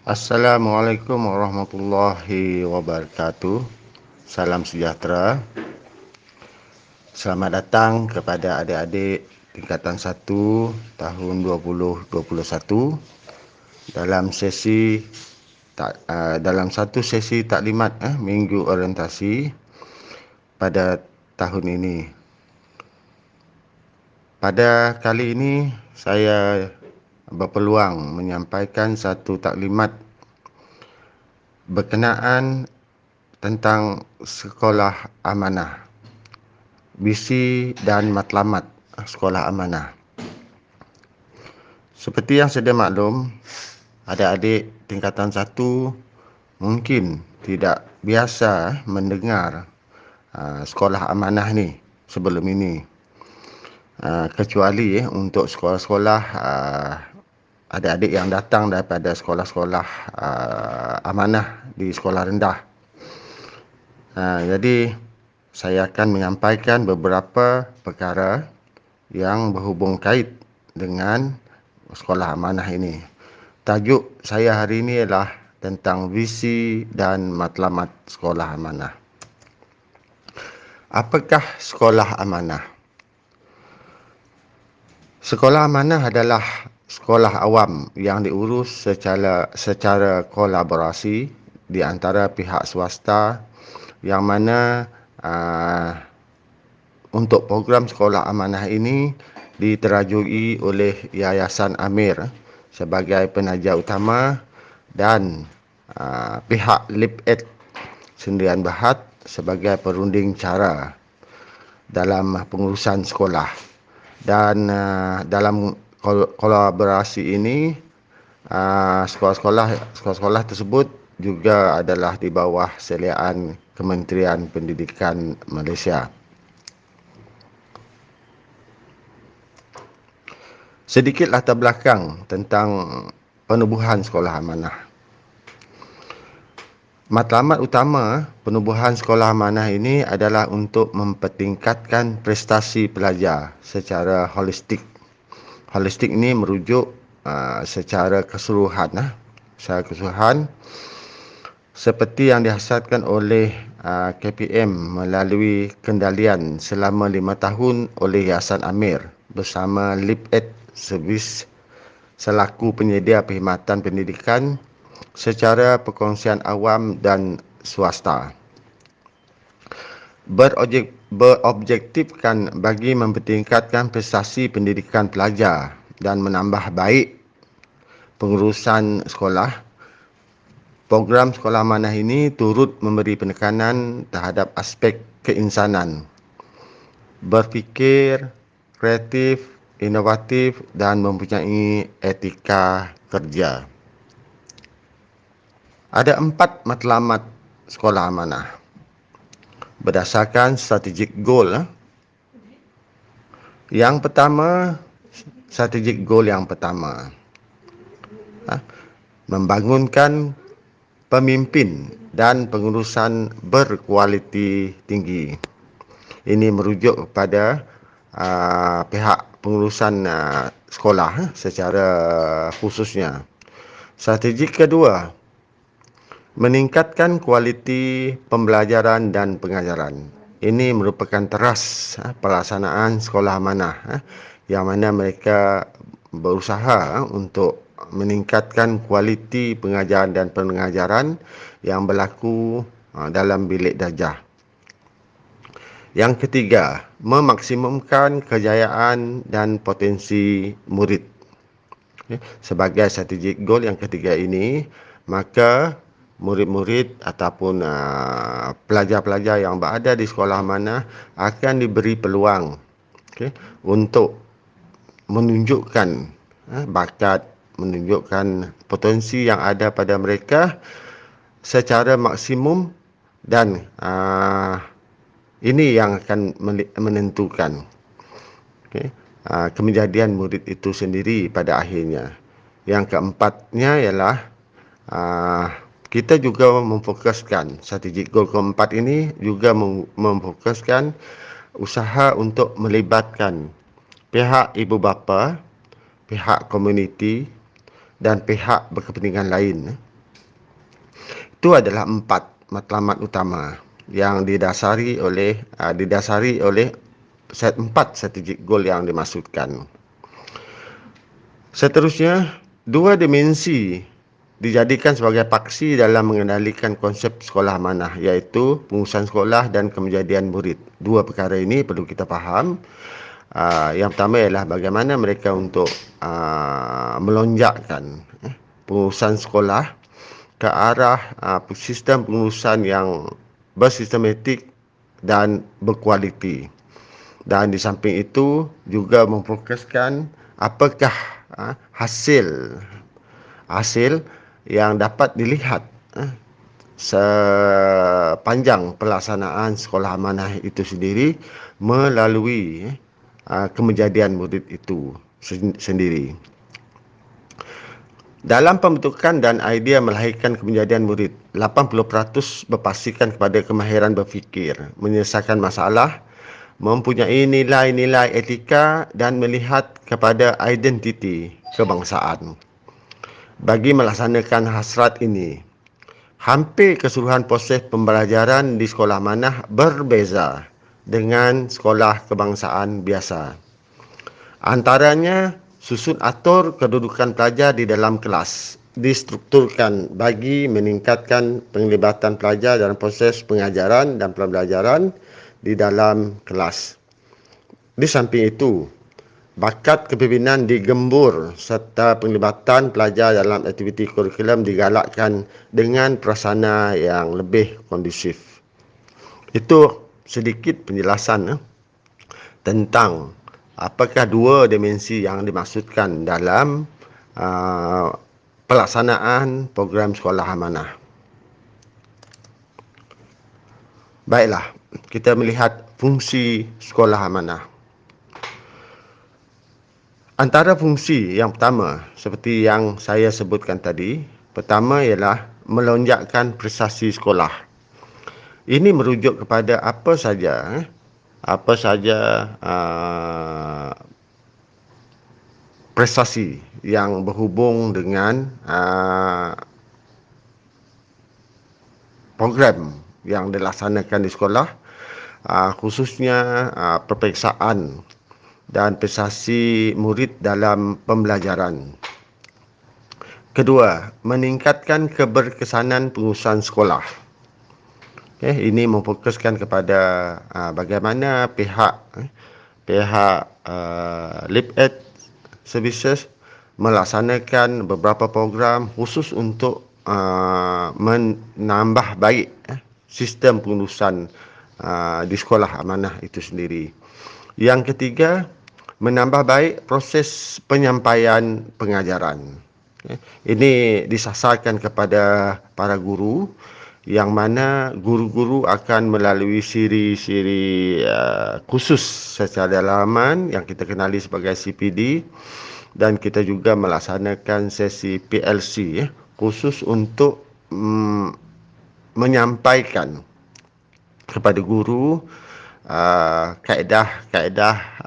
Assalamualaikum warahmatullahi wabarakatuh. Salam sejahtera. Selamat datang kepada adik-adik tingkatan 1 tahun 2021 dalam satu sesi taklimat minggu orientasi pada tahun ini. Pada kali ini saya berpeluang menyampaikan satu taklimat berkenaan tentang sekolah amanah, visi dan matlamat sekolah amanah. Seperti yang sedia maklum, adik-adik tingkatan 1 mungkin tidak biasa mendengar sekolah amanah ni sebelum ini. Kecuali untuk sekolah-sekolah adik-adik yang datang daripada sekolah-sekolah amanah di sekolah rendah. Jadi saya akan menyampaikan beberapa perkara yang berhubung kait dengan sekolah amanah ini. Tajuk saya hari ini ialah tentang visi dan matlamat sekolah amanah. Apakah sekolah amanah? Sekolah amanah adalah sekolah awam yang diurus secara kolaborasi di antara pihak swasta, yang mana untuk program sekolah amanah ini diterajui oleh Yayasan Amir sebagai penaja utama dan pihak LipEd Sendirian Berhad sebagai perunding cara dalam pengurusan sekolah. Dan dalam kolaborasi ini sekolah-sekolah tersebut juga adalah di bawah seliaan Kementerian Pendidikan Malaysia. Sedikit latar belakang tentang penubuhan sekolah amanah. Matlamat utama penubuhan sekolah amanah ini adalah untuk mempertingkatkan prestasi pelajar secara holistik. Holistik ini merujuk secara keseluruhan, seperti yang dihasratkan oleh KPM melalui kendalian selama 5 tahun oleh Yayasan Amir bersama LipEd Servis selaku penyedia perkhidmatan pendidikan secara perkongsian awam dan swasta. Berobjektifkan bagi mempertingkatkan prestasi pendidikan pelajar dan menambah baik pengurusan sekolah. Program sekolah amanah ini turut memberi penekanan terhadap aspek keinsanan, berfikir kreatif, inovatif dan mempunyai etika kerja. Ada 4 matlamat sekolah amanah berdasarkan strategic goal. Yang pertama, strategic goal yang pertama, membangunkan pemimpin dan pengurusan berkualiti tinggi. Ini merujuk kepada pihak pengurusan sekolah secara khususnya. Strategi kedua, meningkatkan kualiti pembelajaran dan pengajaran. Ini merupakan teras pelaksanaan sekolah amanah yang mana mereka berusaha untuk meningkatkan kualiti pengajaran dan pengajaran yang berlaku dalam bilik darjah. Yang ketiga, memaksimumkan kejayaan dan potensi murid. Sebagai strategic goal yang ketiga ini, maka murid-murid ataupun pelajar-pelajar yang berada di sekolah amanah akan diberi peluang untuk menunjukkan bakat, menunjukkan potensi yang ada pada mereka secara maksimum, dan ini yang akan menentukan kemenjadian murid itu sendiri pada akhirnya. Yang keempatnya ialah kita juga memfokuskan strategic goal keempat ini juga memfokuskan usaha untuk melibatkan pihak ibu bapa, pihak komuniti dan pihak berkepentingan lain Itu adalah 4 matlamat utama yang didasari oleh set 4 strategic goal yang dimaksudkan. Seterusnya, 2 dimensi dijadikan sebagai paksi dalam mengendalikan konsep sekolah amanah, iaitu pengurusan sekolah dan kemejadian murid. 2 perkara ini perlu kita faham. Yang pertama ialah bagaimana mereka untuk melonjakkan pengurusan sekolah ke arah sistem pengurusan yang bersistematik dan berkualiti. Dan di samping itu juga memfokuskan apakah hasil yang dapat dilihat sepanjang pelaksanaan sekolah amanah itu sendiri melalui kemejadian murid itu sendiri. Dalam pembentukan dan idea melahirkan kemejadian murid, 80% berpastikan kepada kemahiran berfikir, menyelesaikan masalah, mempunyai nilai-nilai etika dan melihat kepada identiti kebangsaan. Bagi melaksanakan hasrat ini, hampir keseluruhan proses pembelajaran di sekolah amanah berbeza dengan sekolah kebangsaan biasa. Antaranya, susun atur kedudukan pelajar di dalam kelas distrukturkan bagi meningkatkan penglibatan pelajar dalam proses pengajaran dan pembelajaran di dalam kelas. Di samping itu, bakat kepimpinan digembur serta penglibatan pelajar dalam aktiviti kurikulum digalakkan dengan prasarana yang lebih kondusif. Itu sedikit penjelasan tentang apakah 2 dimensi yang dimaksudkan dalam pelaksanaan program sekolah amanah. Baiklah, kita melihat fungsi sekolah amanah. Antara fungsi yang pertama, seperti yang saya sebutkan tadi, pertama ialah melonjakkan prestasi sekolah. Ini merujuk kepada apa saja prestasi yang berhubung dengan program yang dilaksanakan di sekolah, khususnya peperiksaan dan prestasi murid dalam pembelajaran. Kedua, meningkatkan keberkesanan pengurusan sekolah. Ini memfokuskan kepada bagaimana pihak LibEd Services melaksanakan beberapa program khusus untuk menambah baik sistem pengurusan di sekolah amanah itu sendiri. Yang ketiga, menambah baik proses penyampaian pengajaran. Ini disasarkan kepada para guru, yang mana guru-guru akan melalui siri-siri khusus secara dalaman yang kita kenali sebagai CPD, dan kita juga melaksanakan sesi PLC khusus untuk menyampaikan kepada guru kaedah-kaedah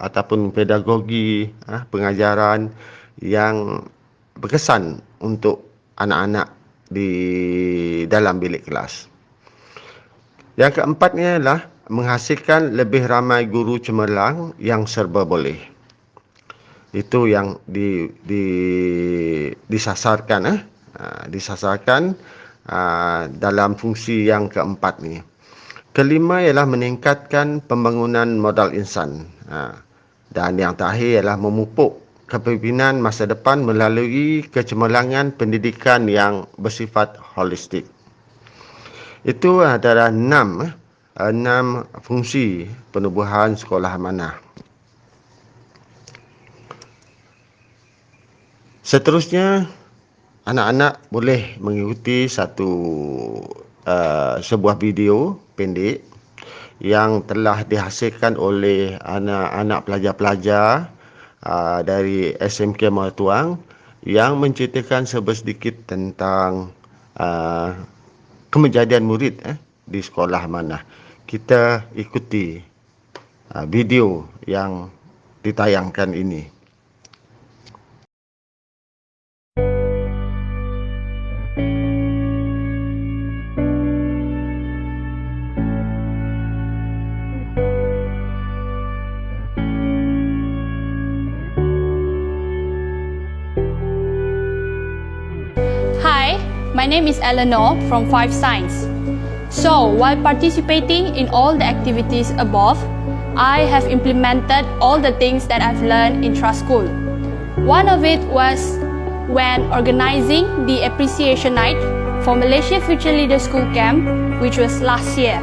ataupun pedagogi pengajaran yang berkesan untuk anak-anak di dalam bilik kelas. Yang keempatnya adalah menghasilkan lebih ramai guru cemerlang yang serba boleh. Itu yang disasarkan dalam fungsi yang keempat ni. Kelima ialah meningkatkan pembangunan modal insan. Dan yang terakhir ialah memupuk kepimpinan masa depan melalui kecemerlangan pendidikan yang bersifat holistik. Itu adalah 6 fungsi penubuhan sekolah amanah. Seterusnya, anak-anak boleh mengikuti sebuah video pendek yang telah dihasilkan oleh anak-anak pelajar-pelajar dari SMK Muara Tuang yang menceritakan sedikit tentang kemejadian murid di sekolah amanah. Kita ikuti video yang ditayangkan ini. My name is Eleanor from 5 Science. So, while participating in all the activities above, I have implemented all the things that I've learned in Trust School. One of it was when organizing the appreciation night for Malaysia Future Leader School Camp, which was last year.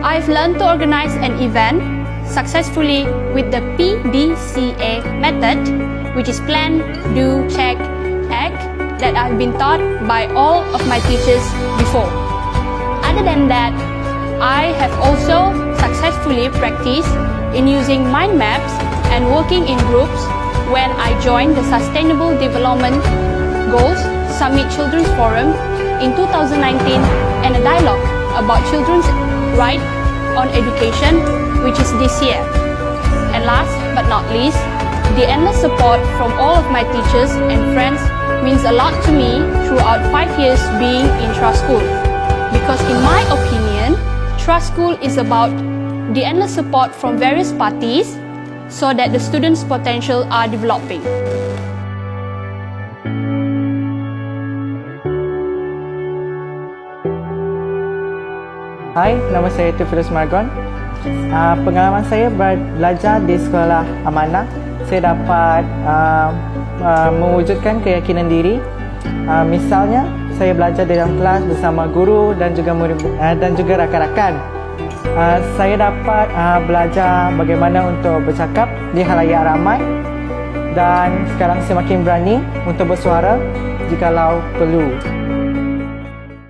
I've learned to organize an event successfully with the PDCA method, which is plan, do, check, act, that I've been taught by all of my teachers before. Other than that, I have also successfully practiced in using mind maps and working in groups when I joined the Sustainable Development Goals Summit Children's Forum in 2019 and a dialogue about children's right on education, which is this year. And last but not least, the endless support from all of my teachers and friends means a lot to me throughout 5 years being in Trust School. Because in my opinion, Trust School is about the endless support from various parties so that the students' potential are developing. Hai, nama saya Tufirus Margon. Pengalaman saya belajar di Sekolah Amanah, saya dapat mewujudkan keyakinan diri. Misalnya, saya belajar dalam kelas bersama guru dan juga murid dan juga rakan-rakan. Saya dapat belajar bagaimana untuk bercakap di khalayak ramai, dan sekarang saya makin berani untuk bersuara jikalau perlu.